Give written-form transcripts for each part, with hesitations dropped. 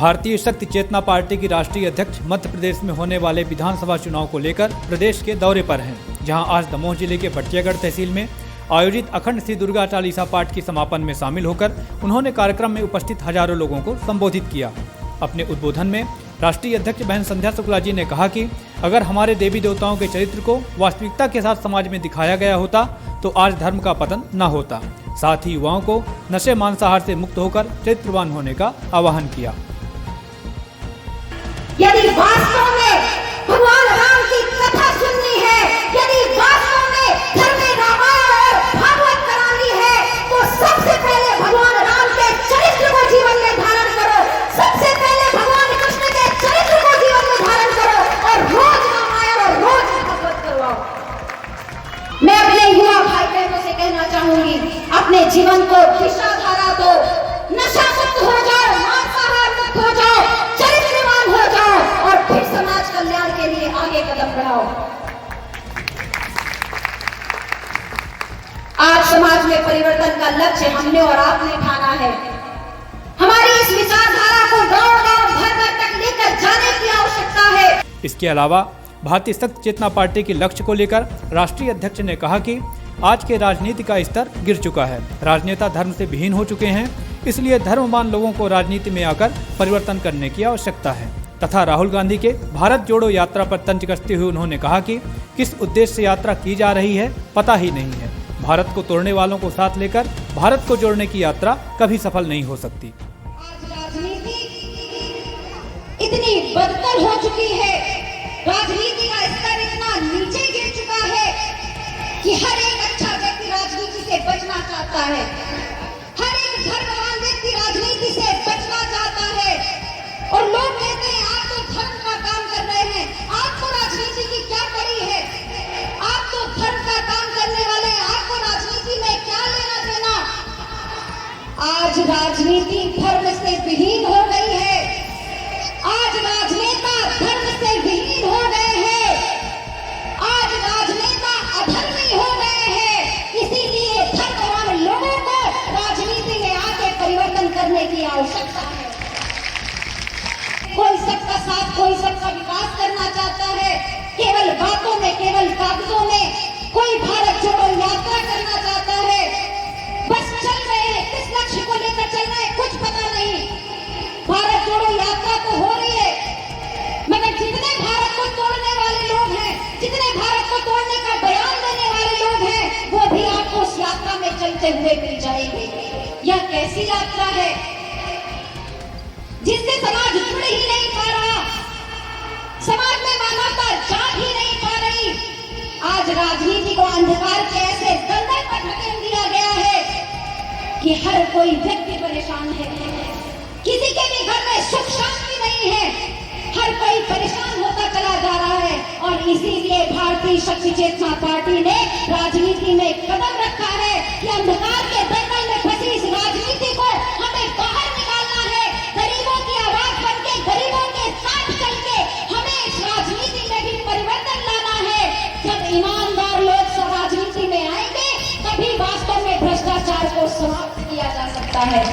भारतीय शक्ति चेतना पार्टी की राष्ट्रीय अध्यक्ष मध्य प्रदेश में होने वाले विधानसभा चुनाव को लेकर प्रदेश के दौरे पर हैं, जहां आज दमोह जिले के बटियागढ़ तहसील में आयोजित अखंड श्री दुर्गा चालीसा पाठ के समापन में शामिल होकर उन्होंने कार्यक्रम में उपस्थित हजारों लोगों को संबोधित किया। अपने उद्बोधन में राष्ट्रीय अध्यक्ष बहन संध्या शुक्ला जी ने कहा कि अगर हमारे देवी देवताओं के चरित्र को वास्तविकता के साथ समाज में दिखाया गया होता तो आज धर्म का पतन न होता। साथ ही युवाओं को नशे मांसाहार से मुक्त होकर चरित्रवान होने का आह्वान किया। यदि वास्तव में भगवान राम की कथा सुननी है, यदि वास्तव में धर्म में रामायण और भागवत करानी है, तो सबसे पहले भगवान राम के चरित्र को जीवन में धारण करो। सबसे पहले भगवान कृष्ण के चरित्र को जीवन में धारण करो और रोज रामायण और रोज भागवत करवाओ। मैं अपने युवा भाई बहनों से कहना चाहूंगी, अपने जीवन को दिशा धारा दो, नशा मुक्त हो जाओ, मांसाहार मुक्त हो जाओ, चरित्रवान हो जाओ और फिर समाज कल्याण के लिए आगे कदम बढ़ाओ। आज समाज में परिवर्तन का लक्ष्य हमने और आपने ठाना है। हमारी इस विचारधारा को गांव-गांव, घर-घर तक लेकर जाने की आवश्यकता है। इसके अलावा भारतीय शक्ति चेतना पार्टी के लक्ष्य को लेकर राष्ट्रीय अध्यक्ष ने कहा कि आज के राजनीति का स्तर गिर चुका है, राजनेता धर्म से विहीन हो चुके हैं, इसलिए धर्मवान लोगों को राजनीति में आकर परिवर्तन करने की आवश्यकता है। तथा राहुल गांधी के भारत जोड़ो यात्रा पर तंज कसते हुए उन्होंने कहा कि किस उद्देश्य से यात्रा की जा रही है पता ही नहीं है। भारत को तोड़ने वालों को साथ लेकर भारत को जोड़ने की यात्रा कभी सफल नहीं हो सकती। आज राजनीति इतनी बदतर हो चुकी है, राजनीति का स्तर इतना नीचे गिर चुका है कि हर एक अच्छा व्यक्ति राजनीति से बचना चाहता है, हर एक धर्मवान व्यक्ति राजनीति से बचना चाहता है। और लोग कहते हैं आप तो धर्म का काम कर रहे हैं, आपको राजनीति की क्या पड़ी है, आप तो धर्म का काम करने वाले हैं, आपको राजनीति में क्या लेना देना। आज राजनीति धर्म से विहीन हो गई है, आज राजनेता धर्म से विहीन हो गए हैं, आज राजनेता अधर्मी हो गए हैं। इसीलिए धर्मवान लोगों को राजनीति में आके परिवर्तन करने की आवश्यकता है। कोई सबका साथ, कोई सबका विकास करना चाहता है, केवल बातों में, केवल कागजों में। कोई भारत जोड़ो यात्रा करना चाहता है, बस चल रहे हैं, किस लक्ष्य को लेकर चल रहे हैं कुछ पता नहीं। भारत जोड़ो यात्रा तो हो रही है, मगर जितने भारत को तोड़ने वाले लोग हैं, जितने भारत को तोड़ने का बयान देने वाले लोग हैं, वो भी आपको उस यात्रा में चलते हुए मिल जाएंगे। यह कैसी यात्रा है जिससे समाज जुड़ ही नहीं पा रहा, समाज में मानवता जाग ही नहीं पा रही। आज राजनीति को अंधकार के ऐसे दलदल पर ढकेल दिया गया है कि हर कोई व्यक्ति परेशान है, किसी के भी घर में सुख शांति नहीं है, हर कोई परेशान होता चला जा रहा है। और इसीलिए भारतीय शक्ति चेतना पार्टी ने राजनीति में कदम रखा है कि अंधकार के दलदल में फंसी इस राजनीति को हमें बाहर निकालना है। गरीबों की आवाज बनके, गरीबों के साथ चलके हमें इस राजनीति में भी परिवर्तन लाना है। जब ईमानदार लोग राजनीति में आएंगे तभी वास्तव में भ्रष्टाचार को समाप्त किया जा सकता है।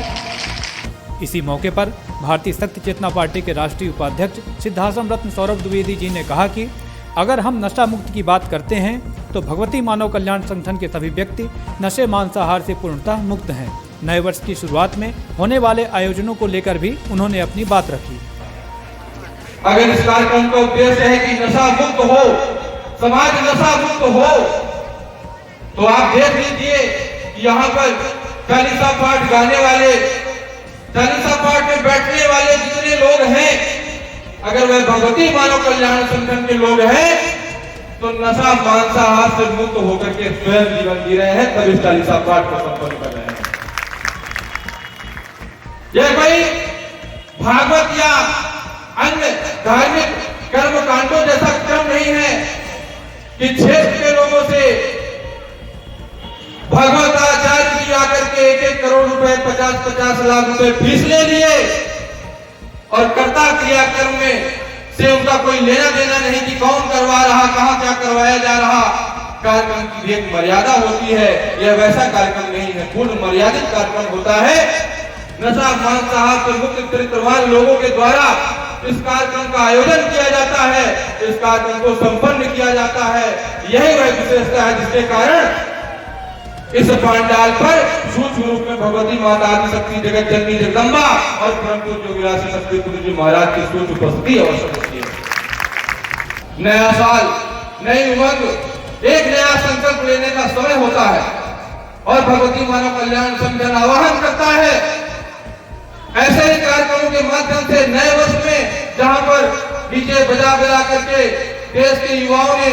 इसी मौके पर भारतीय शक्ति चेतना पार्टी के राष्ट्रीय उपाध्यक्ष सिद्धाश्रम रत्न सौरभ द्विवेदी जी ने कहा कि अगर हम नशा मुक्त की बात करते हैं तो भगवती मानव कल्याण संगठन के सभी व्यक्ति नशे मांसाहार से पूर्णतः मुक्त हैं। नए वर्ष की शुरुआत में होने वाले आयोजनों को लेकर भी उन्होंने अपनी बात रखी। अगर इस कार्यक्रम का उद्देश्य है कि नशा मुक्त हो, समाज नशा मुक्त हो, तो आप देख लीजिए यहाँ पर चालीसा पाठ गाने वाले, चालीसा पाठ में बैठने वाले जितने लोग हैं, अगर वह भगवती मानव कल्याण संगठन के लोग हैं तो नशा मांसाहार से मुक्त होकर के स्वयं जीवन जी रहे हैं, तब इस चालीसा पाठ को संपन्न कर रहे हैं। यह कोई भागवत या अन्य धार्मिक कर्म कांडों जैसा क्रम नहीं है कि क्षेत्र के लोगों से भगवत आचार्य जी आकर के 1-1 करोड़ रुपए, 50-50 लाख रुपए फीस ले लिए और कर्ता क्रियाक्रम में से उनका कोई लेना देना नहीं कि कौन करवा रहा, कहां क्या करवाया जा रहा। कार्यक्रम की भी एक मर्यादा होती है, यह वैसा कार्यक्रम नहीं है, पूर्ण मर्यादित कार्यक्रम होता है। नशा मांसाहार से मुक्त चरित्रवान लोगों के द्वारा इस कार्यक्रम का आयोजन किया जाता है, इस कार्यक्रम को संपन्न किया जाता है। यही वह विशेषता है जिसके कारण इस पंडाल पर सूक्ष्म रूप में भगवती माता आदिशक्ति जगत जननी जगदम्बा और परम पूज्य योगीराज सतगुरु जी महाराज की सूक्ष्म उपस्थिति अवश्य होती है। नया साल, नई उमंग, एक नया संकल्प लेने का समय होता है और भगवती मानव कल्याण संगठन आह्वान करता है ऐसे ही कार्यक्रमों के माध्यम से नए वर्ष में, जहां पर डीजे बजा बजा करके देश के युवाओं ने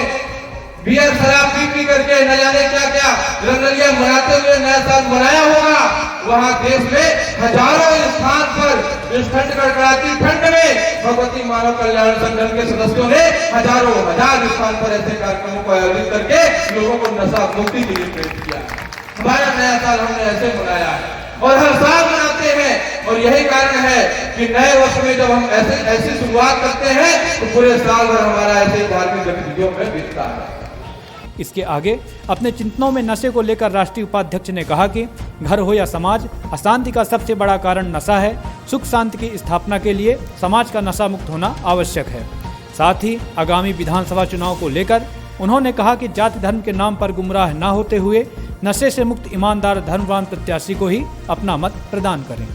बियर शराब पी करके न जाने क्या क्या रंगलिया मनाते हुए नया साल मनाया होगा, वहां देश में हजारों स्थान पर इस ठंड कड़कड़ाती ठंड में भगवती मानव कल्याण संगठन के सदस्यों ने हजार स्थान पर ऐसे कार्यक्रमों को आयोजित करके लोगों को नशा मुक्ति के लिए प्रेरित किया। हमारा नया साल हमने ऐसे मनाया है और हर साल मनाते हैं और यही कारण है कि नए वर्ष में जब हम ऐसी शुरुआत करते हैं तो पूरे साल भर हमारा ऐसे धार्मिक गतिविधियों में बीतता है। इसके आगे अपने चिंतनों में नशे को लेकर राष्ट्रीय उपाध्यक्ष ने कहा कि घर हो या समाज, अशांति का सबसे बड़ा कारण नशा है। सुख शांति की स्थापना के लिए समाज का नशा मुक्त होना आवश्यक है। साथ ही आगामी विधानसभा चुनाव को लेकर उन्होंने कहा कि जाति धर्म के नाम पर गुमराह न होते हुए नशे से मुक्त ईमानदार धर्मवान प्रत्याशी को ही अपना मत प्रदान करें।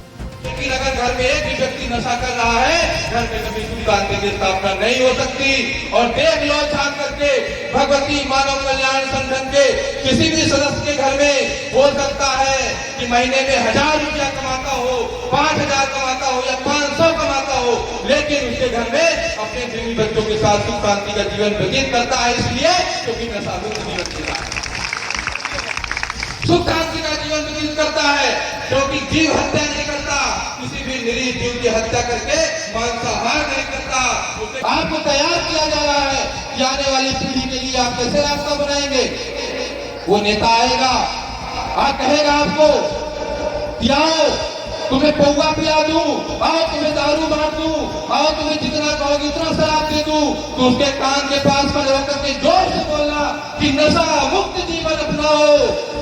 लेकिन अगर घर में एक भी व्यक्ति नशा कर रहा है, घर में कभी सुख शांति की स्थापना नहीं हो सकती। और देख लो छान करके भगवती मानव कल्याण संगठन के किसी भी सदस्य के घर में हो सकता है कि महीने में 1000 रुपया कमाता हो, 5000 कमाता हो या 500 कमाता हो, लेकिन उसके घर में अपने बीवी बच्चों के साथ सुख शांति का जीवन व्यतीत करता है, इसलिए क्योंकि नशा मुक्त जीवन जीता है, सुख शांति का जीवन व्यतीत करता है, क्योंकि जीव हत्या नहीं करता, किसी भी निरीह जीव की हत्या करके मांसाहार नहीं करता। आपको तैयार किया जा रहा है कि आने वाली पीढ़ी के लिए आप कैसे रास्ता बनाएंगे। वो नेता आएगा, कहेगा आपको कि आओ तुम्हें पौवा पिला दूं, आओ तुम्हें दारू बांट दूं, आओ तुम्हें जितना कहोगे उतना शराब दे दूं, तो उसके कान के पास खड़े होकर के जोर से बोलना कि नशा मुक्त जीवन अपनाओ,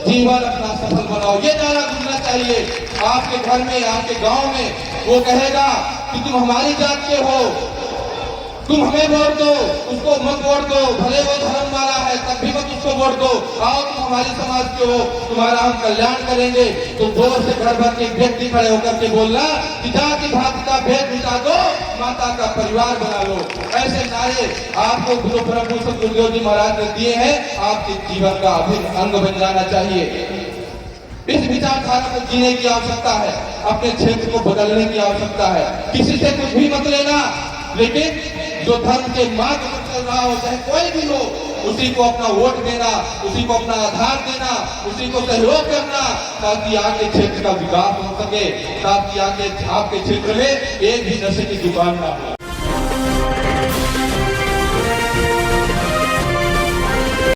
जीवन अपना सफल बनाओ। ये नारा गूंजना चाहिए आपके घर में, आपके गांव में। वो कहेगा कि तुम हमारी जात के हो, तुम हमें वोट दो, उसको मत वोट दो, भले वो धर्म वाला है तब भी मत उसको वोट दो, आओ तुम हमारी समाज के हो, तुम्हारा हम कल्याण करेंगे। तो जोर से घर भर के व्यक्ति खड़े होकर के बोलना कि जाति भाति का भेद मिटा दो, माता का परिवार बना लो। ऐसे नारे आपको गुरु प्रभु सतगुरुदेव जी महाराज ने दिए हैं, आपके जीवन का अभिन्न अंग बन जाना चाहिए। इस विचारधारा को जीने की आवश्यकता है, अपने क्षेत्र को बदलने की आवश्यकता है। किसी से कुछ भी मत लेना, लेकिन जो धर्म के मार्ग पर चल रहा हो, चाहे कोई भी हो, उसी को अपना वोट देना, उसी को अपना आधार देना, उसी को सहयोग करना, ताकि आगे क्षेत्र का विकास हो सके, ताकि आगे आपके क्षेत्र में एक भी नशे की दुकान ना हो।